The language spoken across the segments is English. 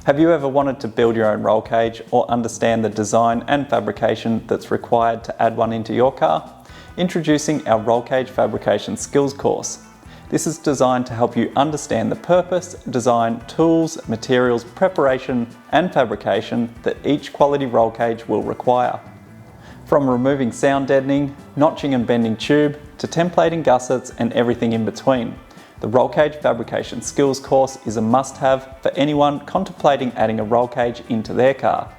Have you ever wanted to build your own roll cage or understand the design and fabrication that's required to add one into your car? Introducing our Roll Cage Fabrication Skills course. This is designed to help you understand the purpose, design, tools, materials, preparation and fabrication that each quality roll cage will require. From removing sound deadening, notching and bending tube, to templating gussets and everything in between. The Roll Cage Fabrication Skills course is a must-have for anyone contemplating adding a roll cage into their car.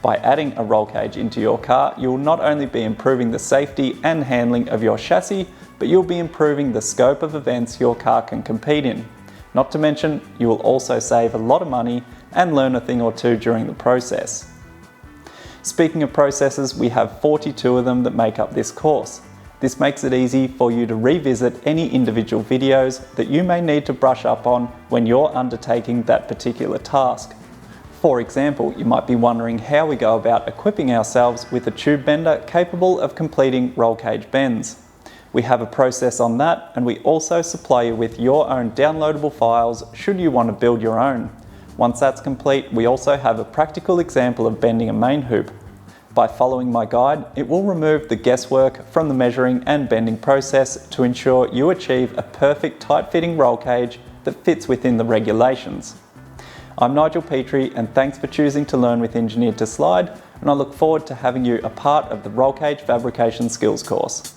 By adding a roll cage into your car, you'll not only be improving the safety and handling of your chassis, but you'll be improving the scope of events your car can compete in. Not to mention, you will also save a lot of money and learn a thing or two during the process. Speaking of processes, we have 42 of them that make up this course. This makes it easy for you to revisit any individual videos that you may need to brush up on when you're undertaking that particular task. For example, you might be wondering how we go about equipping ourselves with a tube bender capable of completing roll cage bends. We have a process on that, and we also supply you with your own downloadable files should you want to build your own. Once that's complete, we also have a practical example of bending a main hoop. By following my guide, it will remove the guesswork from the measuring and bending process to ensure you achieve a perfect tight-fitting roll cage that fits within the regulations. I'm Nigel Petrie, and thanks for choosing to learn with Engineered to Slide, and I look forward to having you a part of the Roll Cage Fabrication Skills course.